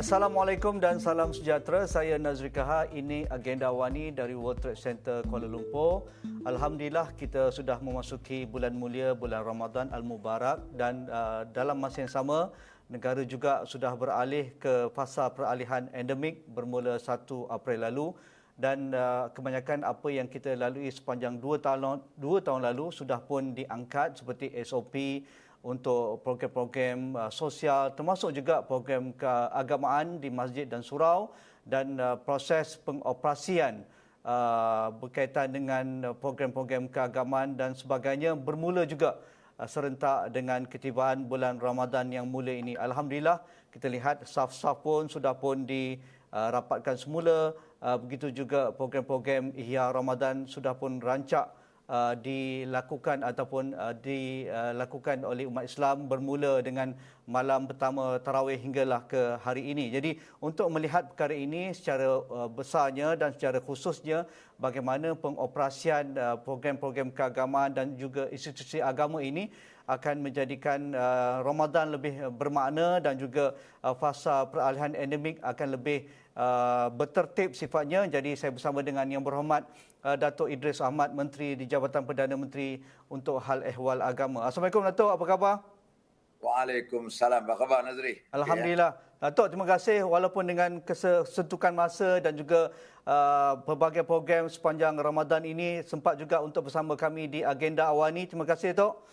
Assalamualaikum dan salam sejahtera. Saya Nazri Kaha. Ini Agenda Awani dari World Trade Center Kuala Lumpur. Alhamdulillah kita sudah memasuki bulan mulia, bulan Ramadan Al-Mubarak, dan dalam masa yang sama negara juga sudah beralih ke fasa peralihan endemik bermula 1 April lalu, dan kebanyakan apa yang kita lalui sepanjang 2 tahun lalu sudah pun diangkat seperti SOP untuk program-program sosial, termasuk juga program keagamaan di masjid dan surau, dan proses pengoperasian berkaitan dengan program-program keagamaan dan sebagainya bermula juga serentak dengan ketibaan bulan Ramadan yang mulia ini. Alhamdulillah, kita lihat saf-saf pun sudah pun dirapatkan semula. Begitu juga program-program Ihya Ramadan sudah pun rancak dilakukan ataupun dilakukan oleh umat Islam bermula dengan malam pertama tarawih hinggalah ke hari ini. Jadi untuk melihat perkara ini secara besarnya dan secara khususnya bagaimana pengoperasian program-program keagamaan dan juga institusi agama ini akan menjadikan Ramadan lebih bermakna, dan juga fasa peralihan endemik akan lebih bertertib sifatnya. Jadi saya bersama dengan Yang Berhormat Datuk Idris Ahmad, Menteri di Jabatan Perdana Menteri untuk Hal Ehwal Agama. Assalamualaikum Datuk, apa khabar? Waalaikumsalam. Apa khabar Nazri? Alhamdulillah. Datuk, terima kasih walaupun dengan kesentukan masa dan juga pelbagai program sepanjang Ramadan ini sempat juga untuk bersama kami di Agenda Awani. Terima kasih Datuk.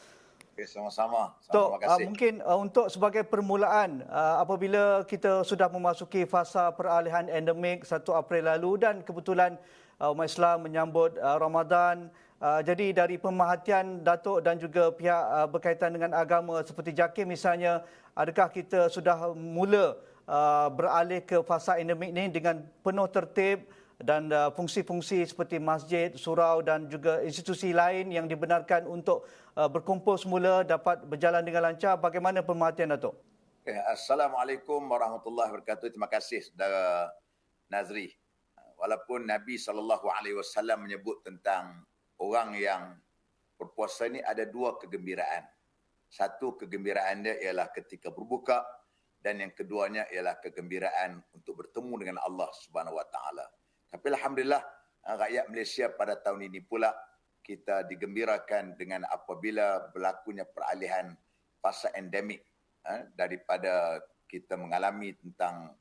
Sama-sama. Tok, Terima kasih. mungkin untuk sebagai permulaan, apabila kita sudah memasuki fasa peralihan endemik 1 April lalu dan kebetulan umat Islam menyambut Ramadan, jadi dari pemerhatian Datuk dan juga pihak berkaitan dengan agama seperti JAKIM misalnya, adakah kita sudah mula beralih ke fasa endemik ini dengan penuh tertib, dan fungsi-fungsi seperti masjid, surau dan juga institusi lain yang dibenarkan untuk berkumpul semula dapat berjalan dengan lancar? Bagaimana pemerhatian Datuk? Assalamualaikum warahmatullahi wabarakatuh. Terima kasih saudara Nazri. Walaupun Nabi SAW menyebut tentang orang yang berpuasa ini ada 2 kegembiraan. Satu kegembiraan dia ialah ketika berbuka, dan yang keduanya ialah kegembiraan untuk bertemu dengan Allah Subhanahu Wa Taala. Tapi alhamdulillah rakyat Malaysia pada tahun ini pula kita digembirakan dengan apabila berlakunya peralihan fasa endemik, daripada kita mengalami tentang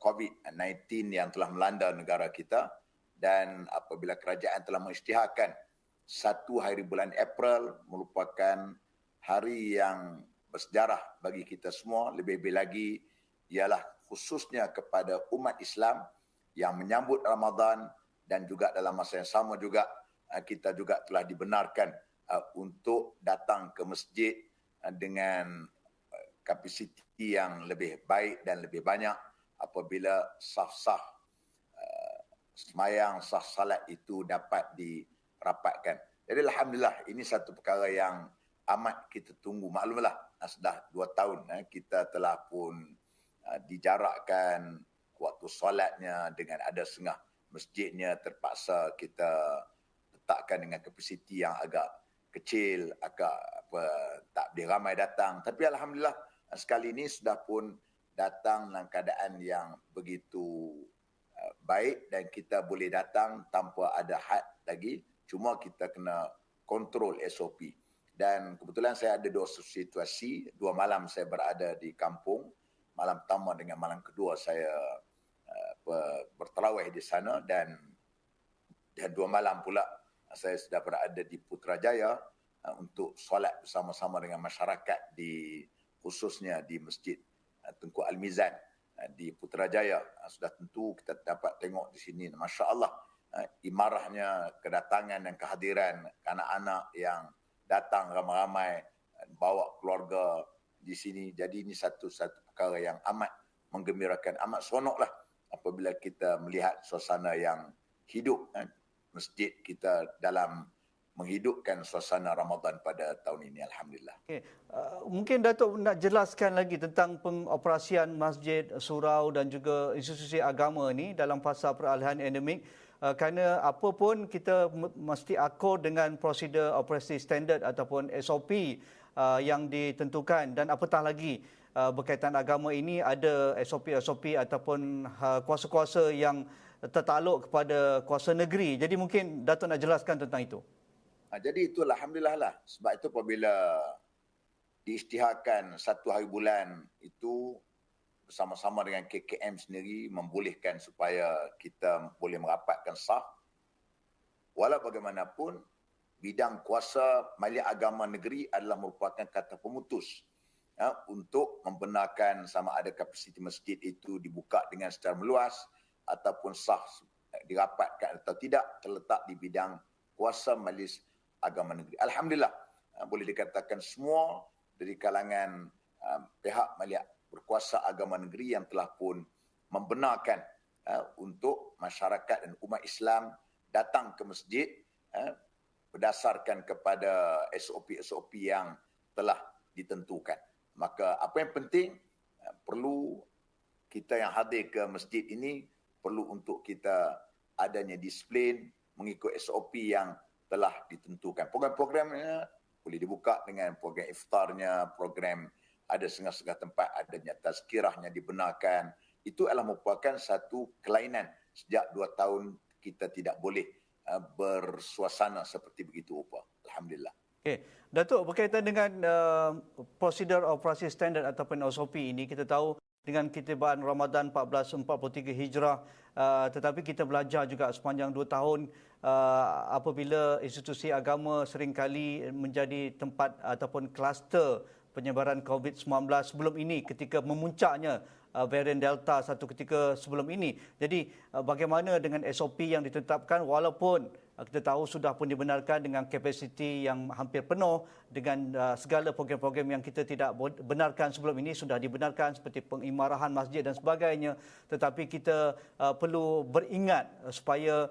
COVID-19 yang telah melanda negara kita, dan apabila kerajaan telah mengisytiharkan 1 hari bulan April merupakan hari yang bersejarah bagi kita semua, lebih-lebih lagi ialah khususnya kepada umat Islam yang menyambut Ramadan, dan juga dalam masa yang sama juga kita juga telah dibenarkan untuk datang ke masjid dengan kapasiti yang lebih baik dan lebih banyak apabila saf-saf semayang, saf salat itu dapat dirapatkan. Jadi alhamdulillah, ini satu perkara yang amat kita tunggu. Maklumlah sudah 2 tahun kita telah pun dijarakkan waktu solatnya, dengan ada setengah masjidnya terpaksa kita letakkan dengan kapasiti yang agak kecil, tak boleh ramai datang. Tapi alhamdulillah sekali ini sudah pun datang dalam keadaan yang begitu baik, dan kita boleh datang tanpa ada had lagi. Cuma kita kena kontrol SOP. Dan kebetulan saya ada 2 situasi. 2 malam saya berada di kampung. Malam pertama dengan malam kedua saya bertarawih di sana, dan 2 malam pula saya sudah berada di Putrajaya untuk solat bersama-sama dengan masyarakat, khususnya di Masjid Tunku Al-Mizan di Putrajaya. Sudah tentu kita dapat tengok di sini, masya-Allah, imarahnya kedatangan dan kehadiran anak-anak yang datang ramai-ramai bawa keluarga di sini. Jadi ini satu perkara yang amat menggembirakan, amat seronoklah apabila kita melihat suasana yang hidup, masjid kita dalam menghidupkan suasana Ramadan pada tahun ini, alhamdulillah. Okay. Mungkin Datuk nak jelaskan lagi tentang pengoperasian masjid, surau dan juga institusi agama ini dalam fasa peralihan endemik, kerana apa pun kita mesti akur dengan prosedur operasi standard ataupun SOP yang ditentukan, dan apatah lagi berkaitan agama ini ada SOP-SOP ataupun kuasa-kuasa yang tertakluk kepada kuasa negeri. Jadi mungkin Datuk nak jelaskan tentang itu. Jadi itulah alhamdulillah lah. Sebab itu apabila diisytiharkan satu hari bulan itu bersama-sama dengan KKM sendiri membolehkan supaya kita boleh merapatkan saf. Walau bagaimanapun, bidang kuasa majlis agama negeri adalah merupakan kata pemutus untuk membenarkan sama ada kapasiti masjid itu dibuka dengan secara meluas ataupun sah dirapatkan atau tidak, terletak di bidang kuasa majlis agama negeri. Alhamdulillah, boleh dikatakan semua dari kalangan pihak majlis berkuasa agama negeri yang telah pun membenarkan untuk masyarakat dan umat Islam datang ke masjid berdasarkan kepada SOP-SOP yang telah ditentukan. Maka apa yang penting, perlu kita yang hadir ke masjid ini, perlu untuk kita adanya disiplin mengikut SOP yang telah ditentukan. Program-programnya boleh dibuka dengan program iftarnya, program ada setengah-setengah tempat adanya tazkirahnya dibenarkan. Itu adalah merupakan satu kelainan sejak 2 tahun kita tidak boleh bersuasana seperti begitu rupa. Alhamdulillah. Okey, Datuk, berkaitan dengan prosedur operasi standard ataupun SOP ini, kita tahu dengan kitibaan Ramadan 1443 Hijrah, tetapi kita belajar juga sepanjang 2 tahun apabila institusi agama seringkali menjadi tempat ataupun kluster penyebaran COVID-19 sebelum ini ketika memuncaknya varian Delta satu ketika sebelum ini. Jadi bagaimana dengan SOP yang ditetapkan walaupun kita tahu sudah pun dibenarkan dengan kapasiti yang hampir penuh dengan segala program-program yang kita tidak benarkan sebelum ini sudah dibenarkan seperti pengimarahan masjid dan sebagainya, tetapi kita perlu beringat supaya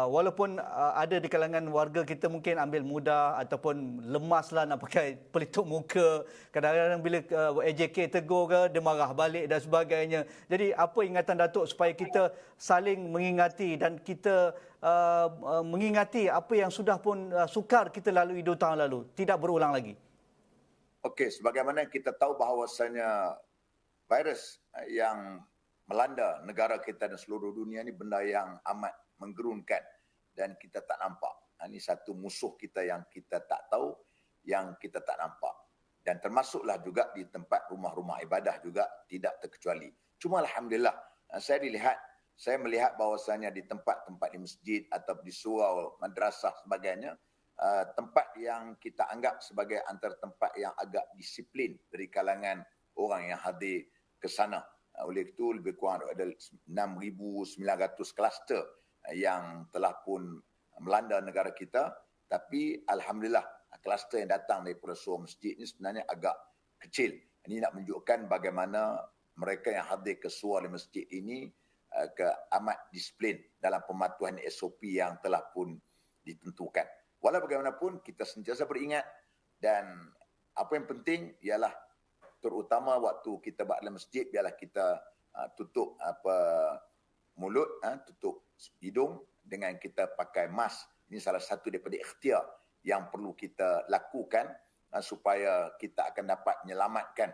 walaupun ada di kalangan warga kita mungkin ambil mudah ataupun lemaslah nak pakai pelitup muka, kadang-kadang bila AJK tegur ke dia marah balik dan sebagainya. Jadi apa ingatan Datuk supaya kita saling mengingati dan kita mengingati apa yang sudah pun sukar kita lalui 2 tahun lalu tidak berulang lagi? Okey, sebagaimana kita tahu bahawasanya virus yang melanda negara kita dan seluruh dunia ni benda yang amat menggerunkan dan kita tak nampak. Ini satu musuh kita yang kita tak tahu, yang kita tak nampak. Dan termasuklah juga di tempat rumah-rumah ibadah juga tidak terkecuali. Cuma alhamdulillah, saya melihat bahawasanya di tempat-tempat di masjid atau di surau, madrasah sebagainya, tempat yang kita anggap sebagai antara tempat yang agak disiplin dari kalangan orang yang hadir ke sana. Oleh itu lebih kurang ada 6,900 kluster yang telah pun melanda negara kita, tapi alhamdulillah kluster yang datang daripada surau masjid ini sebenarnya agak kecil. Ini nak menunjukkan bagaimana mereka yang hadir ke surau di masjid ini amat disiplin dalam pematuhan SOP yang telah pun ditentukan. Walau bagaimanapun kita sentiasa beringat, dan apa yang penting ialah terutama waktu kita buat dalam masjid, biarlah kita tutup mulut, tutup hidung dengan kita pakai mask. Ini salah satu daripada ikhtiar yang perlu kita lakukan supaya kita akan dapat menyelamatkan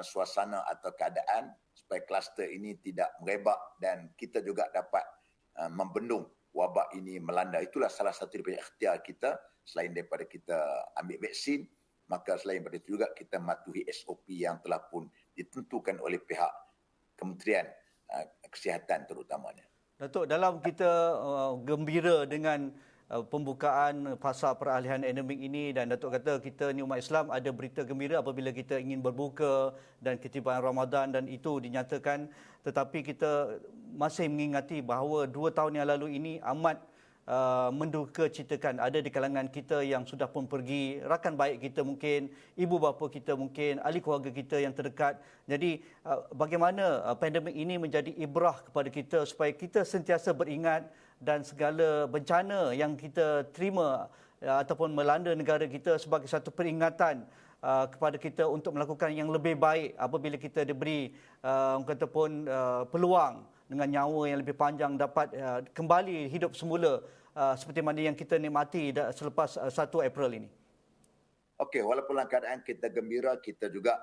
suasana atau keadaan supaya kluster ini tidak merebak dan kita juga dapat membendung wabak ini melanda. Itulah salah satu daripada ikhtiar kita. Selain daripada kita ambil vaksin, maka selain daripada itu juga kita mematuhi SOP yang telah pun ditentukan oleh pihak Kementerian Kesihatan terutamanya. Datuk, dalam kita gembira dengan pembukaan fasa peralihan endemik ini, dan Datuk kata kita ni umat Islam ada berita gembira apabila kita ingin berbuka dan ketibaan Ramadan dan itu dinyatakan, tetapi kita masih mengingati bahawa 2 tahun yang lalu ini amat menduka citakan. Ada di kalangan kita yang sudah pun pergi, rakan baik kita mungkin, ibu bapa kita mungkin, ahli keluarga kita yang terdekat. Jadi bagaimana pandemik ini menjadi ibrah kepada kita supaya kita sentiasa beringat dan segala bencana yang kita terima ataupun melanda negara kita sebagai satu peringatan kepada kita untuk melakukan yang lebih baik apabila kita diberi orang kata pun peluang dengan nyawa yang lebih panjang dapat kembali hidup semula seperti mana yang kita nikmati selepas 1 April ini. Okey, walaupun dalam keadaan kita gembira, kita juga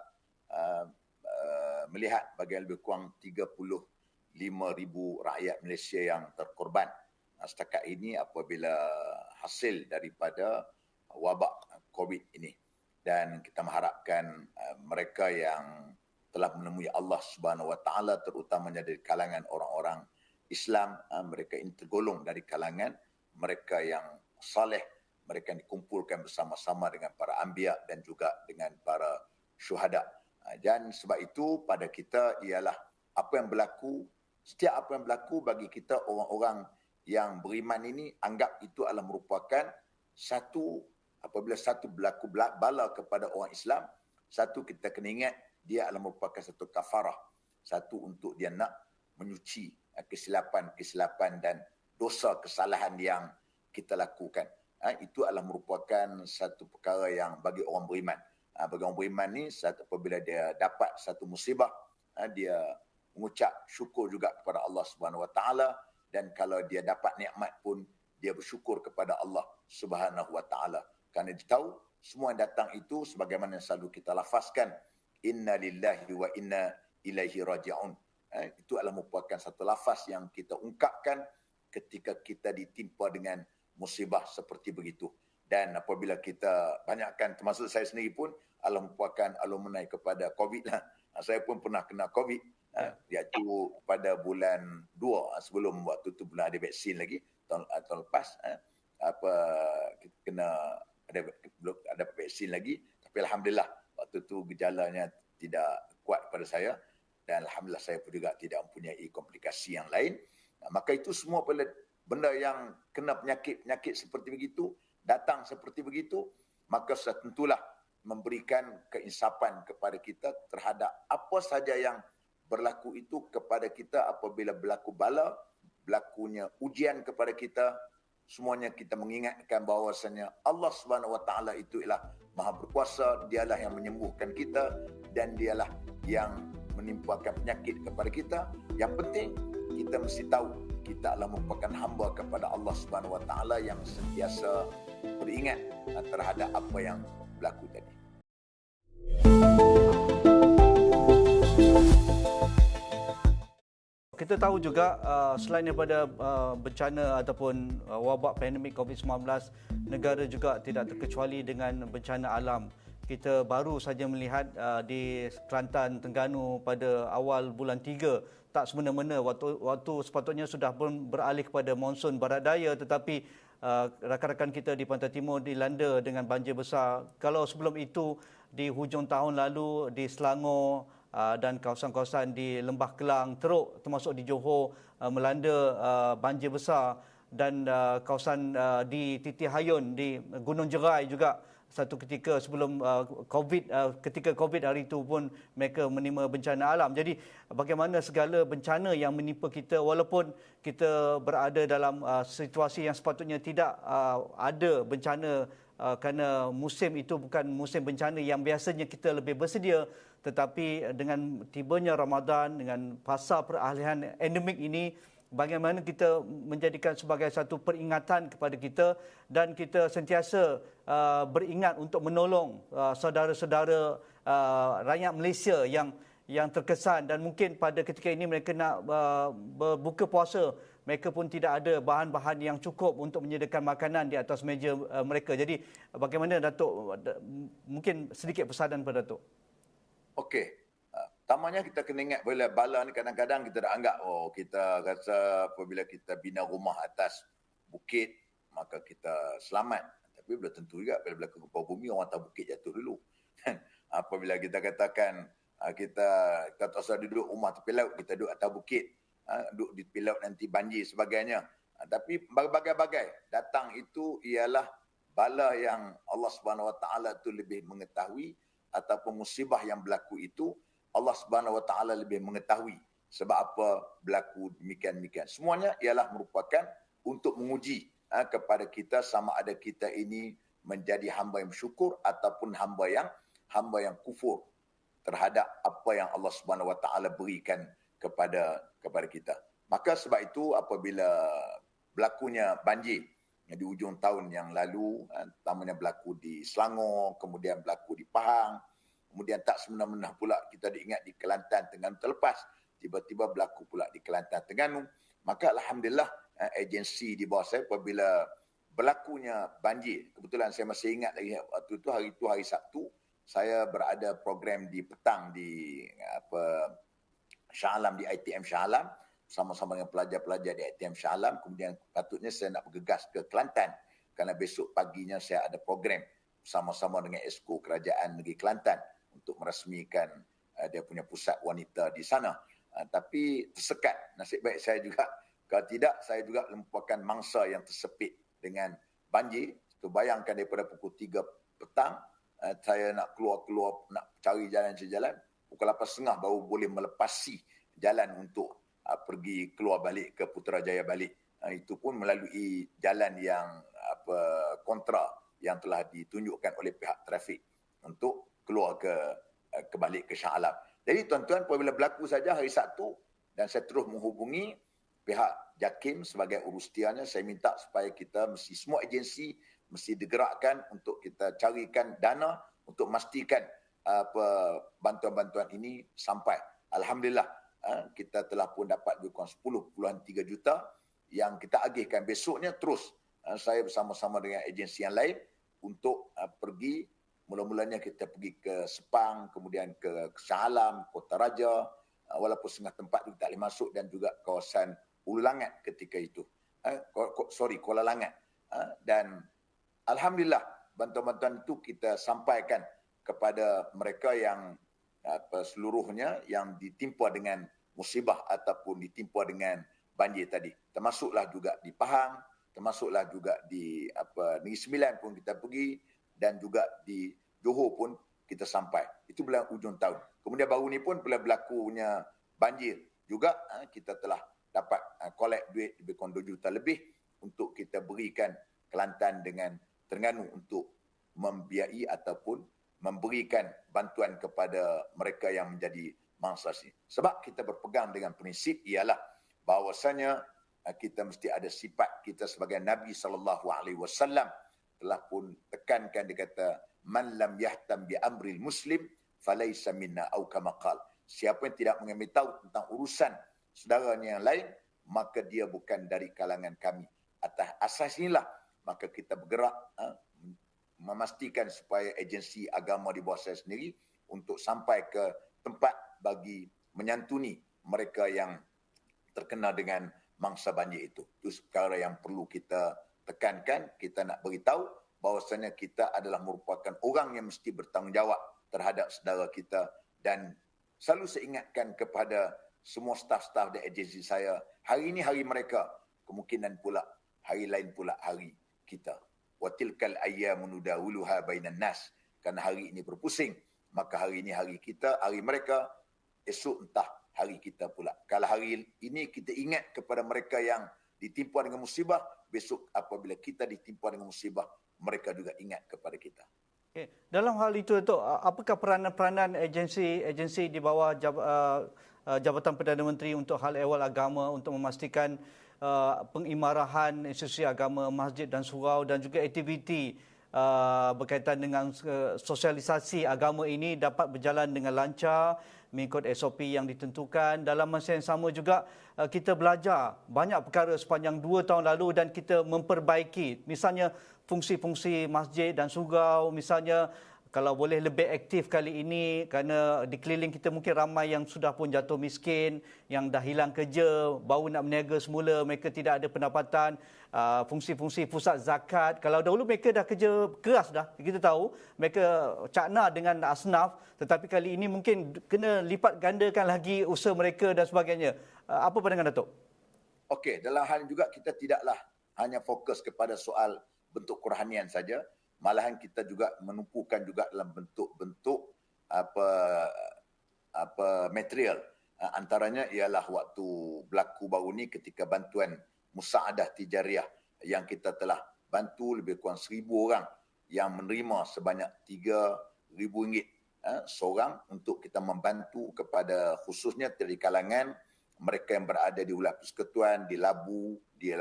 melihat bagian lebih kurang 35,000 rakyat Malaysia yang terkorban setakat ini apabila hasil daripada wabak COVID ini. Dan kita mengharapkan mereka yang telah menemui Allah Subhanahu Wa Taala, terutamanya dari kalangan orang-orang Islam, mereka ini tergolong dari kalangan mereka yang saleh, mereka yang dikumpulkan bersama-sama dengan para anbiya dan juga dengan para syuhada. Dan sebab itu pada kita ialah apa yang berlaku, setiap apa yang berlaku bagi kita orang-orang yang beriman ini, anggap itu adalah merupakan satu, apabila satu berlaku bala kepada orang Islam, satu kita kena ingat dia adalah merupakan satu kafarah, satu untuk dia nak menyuci kesilapan dan dosa kesalahan yang kita lakukan. Itu adalah merupakan satu perkara yang bagi orang beriman. Bagi orang beriman ni, apabila dia dapat satu musibah, dia mengucap syukur juga kepada Allah Subhanahu Wa Taala, dan kalau dia dapat nikmat pun dia bersyukur kepada Allah Subhanahu Wa Taala. Kerana dia tahu semua yang datang itu sebagaimana yang selalu kita lafazkan, inna lillahi wa inna ilaihi raji'un. Itu adalah merupakan satu lafaz yang kita ungkapkan ketika kita ditimpa dengan musibah seperti begitu. Dan apabila kita banyakkan, termasuk saya sendiri pun adalah merupakan alumni kepada COVID lah. Saya pun pernah kena COVID, iaitu pada bulan 2 sebelum waktu tu belum ada vaksin lagi, tahun lepas, kita kena belum ada vaksin lagi, tapi alhamdulillah waktu tu gejalanya tidak kuat pada saya, dan alhamdulillah saya pun juga tidak mempunyai komplikasi yang lain. Maka itu semua benda yang kena penyakit seperti begitu, datang seperti begitu, maka sudah tentulah memberikan keinsapan kepada kita terhadap apa saja yang berlaku itu kepada kita. Apabila berlaku bala, berlakunya ujian kepada kita, semuanya kita mengingatkan bahawasanya Allah Subhanahu Wa Taala itu ialah Maha berkuasa, dialah yang menyembuhkan kita dan dialah yang menimpakan penyakit kepada kita. Yang penting kita mesti tahu kita adalah merupakan hamba kepada Allah Subhanahu Wa Taala yang sentiasa beringat terhadap apa yang berlaku tadi. Kita tahu juga selain daripada bencana ataupun wabak pandemik COVID-19, negara juga tidak terkecuali dengan bencana alam. Kita baru saja melihat di Kelantan, Terengganu pada awal bulan 3, tak semena-mena waktu sepatutnya sudah pun beralih kepada monsun barat daya, tetapi rakan-rakan kita di Pantai Timur dilanda dengan banjir besar. Kalau sebelum itu di hujung tahun lalu di Selangor dan kawasan-kawasan di Lembah Kelang, Teruk termasuk di Johor melanda banjir besar, dan kawasan di Titi Hayun di Gunung Jerai juga satu ketika sebelum ketika COVID hari itu pun mereka menerima bencana alam. Jadi bagaimana segala bencana yang menimpa kita, walaupun kita berada dalam situasi yang sepatutnya tidak ada bencana, kerana musim itu bukan musim bencana yang biasanya kita lebih bersedia, tetapi dengan tibanya Ramadan, dengan fasa peralihan endemik ini, bagaimana kita menjadikan sebagai satu peringatan kepada kita, dan kita sentiasa beringat untuk menolong saudara-saudara rakyat Malaysia yang terkesan, dan mungkin pada ketika ini mereka nak berbuka puasa, mereka pun tidak ada bahan-bahan yang cukup untuk menyediakan makanan di atas meja mereka. Jadi bagaimana Datuk, mungkin sedikit pesanan pada Datuk? Okey. Pertamanya kita kena ingat bila bala ni kadang-kadang kita dah anggap, kita rasa apabila kita bina rumah atas bukit maka kita selamat. Tapi belum tentu juga bila berlaku gempa bumi orang atas bukit jatuh dulu. Apabila kita katakan kita tak usah duduk rumah tepi laut, kita duduk atas bukit, duduk di tepi laut nanti banjir sebagainya. Tapi bagai-bagai datang itu ialah bala yang Allah Subhanahu Wa Taala tu lebih mengetahui, ataupun musibah yang berlaku itu Allah Subhanahu Wa Taala lebih mengetahui sebab apa berlaku demikian-demikian. Semuanya ialah merupakan untuk menguji kepada kita sama ada kita ini menjadi hamba yang bersyukur ataupun hamba yang kufur terhadap apa yang Allah Subhanahu Wa Taala berikan kepada kita. Maka sebab itu apabila berlakunya banjir di hujung tahun yang lalu, utamanya berlaku di Selangor, kemudian berlaku di Pahang, kemudian tak semena-mena pula kita diingat di Kelantan Terengganu terlepas, tiba-tiba berlaku pula di Kelantan Terengganu. Maka alhamdulillah agensi di bawah saya apabila berlakunya banjir, kebetulan saya masih ingat lagi waktu itu hari Sabtu, saya berada program di petang di Shah Alam, di ITM Shah Alam, sama-sama dengan pelajar-pelajar di ITM Shah Alam. Kemudian patutnya saya nak bergegas ke Kelantan kerana besok paginya saya ada program bersama-sama dengan Esko Kerajaan Negeri Kelantan untuk merasmikan dia punya pusat wanita di sana. Tapi tersekat. Nasib baik saya juga, kalau tidak saya juga merupakan mangsa yang tersepit dengan banjir. Bayangkan daripada pukul 3 petang, saya nak keluar, nak cari jalan sejalan, pukul 8.30 baru boleh melepasi jalan untuk pergi keluar balik ke Putrajaya balik. Itu pun melalui jalan yang kontra yang telah ditunjukkan oleh pihak trafik untuk keluar balik ke Shah Alam. Jadi tuan-tuan, apabila berlaku saja hari Sabtu dan saya terus menghubungi pihak JAKIM sebagai urustiannya, saya minta supaya kita semua agensi mesti digerakkan untuk kita carikan dana untuk memastikan bantuan-bantuan ini sampai. Alhamdulillah, kita telah pun dapat lebih kurang 10.3 juta yang kita agihkan. Besoknya terus saya bersama-sama dengan agensi yang lain untuk pergi. Mula-mulanya kita pergi ke Sepang, kemudian ke Shah Alam, Kota Raja, walaupun setengah tempat itu tak boleh masuk, dan juga kawasan Ulu Langat ketika itu. Kuala Langat. Dan alhamdulillah bantuan-bantuan itu kita sampaikan kepada mereka yang seluruhnya yang ditimpa dengan musibah ataupun ditimpa dengan banjir tadi. Termasuklah juga di Pahang, termasuklah juga di Negeri Sembilan pun kita pergi, dan juga di Johor pun kita sampai. Itu bulan hujung tahun. Kemudian baru ni pun bila berlakunya banjir juga, kita telah dapat collect duit lebih kurang 2 juta lebih untuk kita berikan Kelantan dengan Terengganu untuk membiayai ataupun memberikan bantuan kepada mereka yang menjadi mangsa sini. Sebab kita berpegang dengan prinsip ialah bahawasanya kita mesti ada sifat kita sebagai Nabi SAW telah pun tekankan, dia kata man lam yahtam bi amril muslim falaysa minna au kama qal. Siapa yang tidak mengambil tahu tentang urusan saudaranya yang lain, maka dia bukan dari kalangan kami. Atas asas inilah maka kita bergerak memastikan supaya agensi agama di bawah saya sendiri untuk sampai ke tempat bagi menyantuni mereka yang terkena dengan mangsa banjir itu. Itu perkara yang perlu kita tekankan. Kita nak beritahu bahawasanya kita adalah merupakan orang yang mesti bertanggungjawab terhadap saudara kita, dan selalu saya ingatkan kepada semua staf-staf dan agensi saya, hari ini hari mereka, kemungkinan pula hari lain pula hari kita. Wa tilkal ayyamu nudawuluha bainan nas. Kerana hari ini berpusing, maka hari ini hari kita, hari mereka, esok entah hari kita pula. Kalau hari ini kita ingat kepada mereka yang ditimpa dengan musibah, besok apabila kita ditimpa dengan musibah, mereka juga ingat kepada kita. Okay. Dalam hal itu, Datuk, apakah peranan-peranan agensi di bawah Jabatan Perdana Menteri untuk hal ehwal agama untuk memastikan pengimarahan institusi agama, masjid dan surau, dan juga aktiviti berkaitan dengan sosialisasi agama ini dapat berjalan dengan lancar mengikut SOP yang ditentukan. Dalam masa yang sama juga kita belajar banyak perkara sepanjang 2 tahun lalu dan kita memperbaiki. Misalnya fungsi-fungsi masjid dan surau, misalnya kalau boleh lebih aktif kali ini, kerana di keliling kita mungkin ramai yang sudah pun jatuh miskin, yang dah hilang kerja, baru nak berniaga semula, mereka tidak ada pendapatan. Fungsi-fungsi pusat zakat, kalau dahulu mereka dah kerja keras dah, kita tahu, mereka cakna dengan asnaf, tetapi kali ini mungkin kena lipat gandakan lagi usaha mereka dan sebagainya. Apa pandangan Datuk? Okey, dalam hal ini juga kita tidaklah hanya fokus kepada soal bentuk kerohanian saja, malahan kita juga menumpukan juga dalam bentuk-bentuk material. Antaranya ialah waktu berlaku baru ni ketika bantuan musaadah tijariah yang kita telah bantu lebih kurang 1,000 orang yang menerima sebanyak RM3,000 seorang untuk kita membantu kepada khususnya dari kalangan mereka yang berada di Wilayah Persekutuan, di Labu, di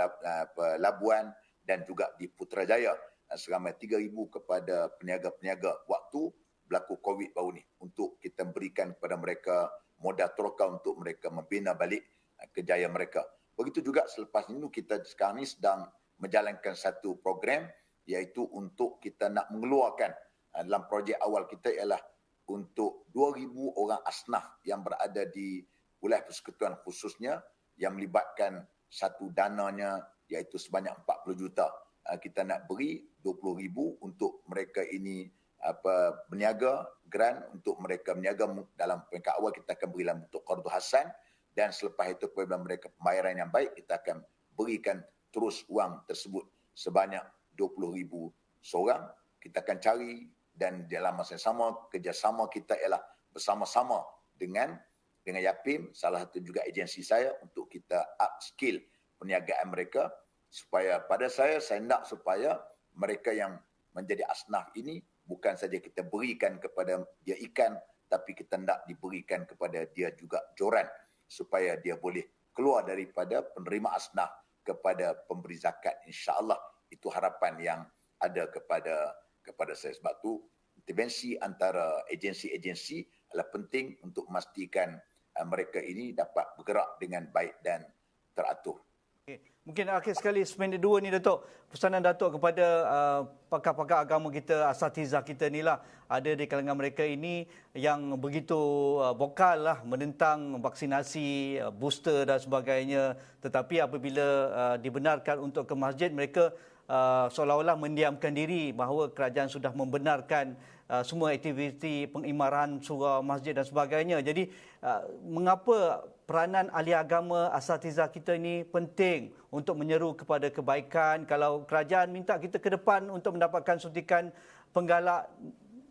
Labuan dan juga di Putrajaya, seramai 3,000 kepada peniaga-peniaga waktu berlaku COVID baru ni, untuk kita berikan kepada mereka modal troka untuk mereka membina balik kejayaan mereka. Begitu juga selepas ini kita sekarang ni sedang menjalankan satu program, iaitu untuk kita nak mengeluarkan, dalam projek awal kita ialah untuk 2,000 orang asnaf yang berada di wilayah persekutuan khususnya, yang melibatkan satu dananya iaitu sebanyak 40 juta. Kita nak beri 20,000 untuk mereka ini berniaga, grant untuk mereka berniaga. Dalam peringkat awal kita akan beri dalam bentuk qardu hasan, dan selepas itu apabila mereka pembayaran yang baik, kita akan berikan terus wang tersebut sebanyak 20,000 seorang. Kita akan cari, dan dalam masa yang sama kerjasama kita ialah bersama-sama dengan Yapim, salah satu juga agensi saya, untuk kita upskill perniagaan mereka, supaya pada saya nak supaya mereka yang menjadi asnaf ini bukan saja kita berikan kepada dia ikan, tapi kita nak diberikan kepada dia juga joran, supaya dia boleh keluar daripada penerima asnaf kepada pemberi zakat, insya-Allah. Itu harapan yang ada kepada saya. Sebab tu intervensi antara agensi-agensi adalah penting untuk memastikan mereka ini dapat bergerak dengan baik dan teratur. Okay. Mungkin akhir sekali segmen 2 ni, Datuk. Pesanan Datuk kepada pakar-pakar agama kita, asatizah kita ni lah, ada di kalangan mereka ini yang begitu vokal lah menentang vaksinasi, booster dan sebagainya. Tetapi apabila dibenarkan untuk ke masjid, mereka seolah-olah mendiamkan diri bahawa kerajaan sudah membenarkan semua aktiviti pengimaran surau masjid dan sebagainya. Jadi mengapa peranan ahli agama, asatizah kita ini penting untuk menyeru kepada kebaikan? Kalau kerajaan minta kita ke depan untuk mendapatkan suntikan penggalak,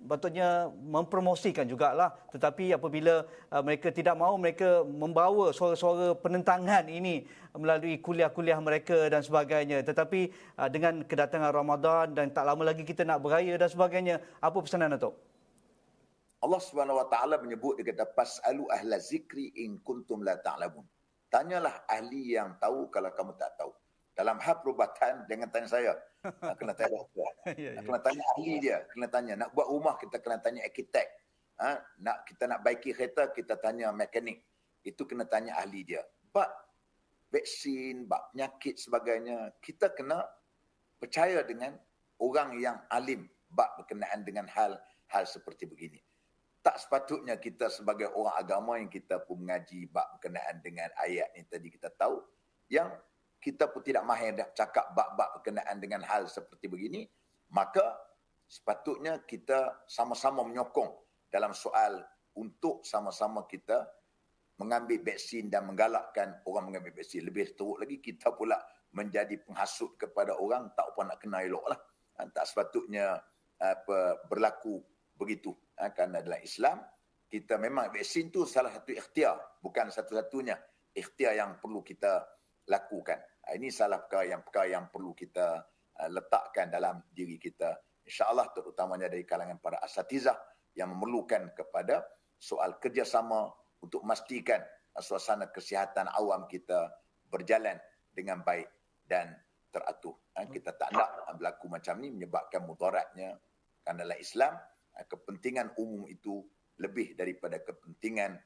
patutnya mempromosikan jugalah. Tetapi apabila mereka tidak mahu, mereka membawa suara-suara penentangan ini melalui kuliah-kuliah mereka dan sebagainya. Tetapi dengan kedatangan Ramadan dan tak lama lagi kita nak beraya dan sebagainya, apa pesanan Datuk? Allah Subhanahu Wa Taala menyebut, dia kata fasalu ahla zikri in kuntum la ta'lamun. Tanyalah ahli yang tahu kalau kamu tak tahu. Dalam hal perubatan, jangan tanya saya. Kena tanya doktor. Kena tanya ahli dia. Kena tanya. Nak buat rumah, kita kena tanya arkitek. Kita nak baiki kereta, kita tanya mekanik. Itu kena tanya ahli dia. Bab vaksin, bab penyakit sebagainya, kita kena percaya dengan orang yang alim bab berkenaan dengan hal seperti begini. Tak sepatutnya kita sebagai orang agama yang kita pun mengaji bab berkenaan dengan ayat ni tadi, kita tahu yang kita pun tidak mahir dah cakap bab-bab berkenaan dengan hal seperti begini, maka sepatutnya kita sama-sama menyokong dalam soal untuk sama-sama kita mengambil vaksin dan menggalakkan orang mengambil vaksin. Lebih teruk lagi, kita pula menjadi penghasut kepada orang, tak apa nak kena elok lah. Tak sepatutnya berlaku begitu. Kerana dalam Islam, kita memang vaksin tu salah satu ikhtiar, bukan satu-satunya ikhtiar yang perlu kita lakukan. Ini salah perkara yang perlu kita letakkan dalam diri kita. InsyaAllah terutamanya dari kalangan para asatizah yang memerlukan kepada soal kerjasama untuk memastikan suasana kesihatan awam kita berjalan dengan baik dan teratur. Kita tak nak berlaku macam ni menyebabkan mudaratnya. Kerana dalam Islam, kepentingan umum itu lebih daripada kepentingan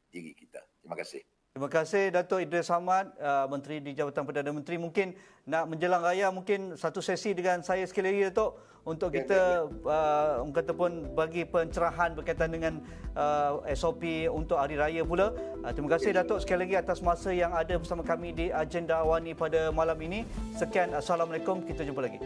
diri kita. Terima kasih. Terima kasih Datuk Idris Hamad, Menteri di Jabatan Perdana Menteri. Mungkin nak menjelang raya, mungkin satu sesi dengan saya sekali lagi Datuk, untuk kita orang kata pun bagi pencerahan berkaitan dengan SOP untuk hari raya pula. Terima kasih Datuk sekali lagi atas masa yang ada bersama kami di Agenda Awani pada malam ini. Sekian, Assalamualaikum, kita jumpa lagi.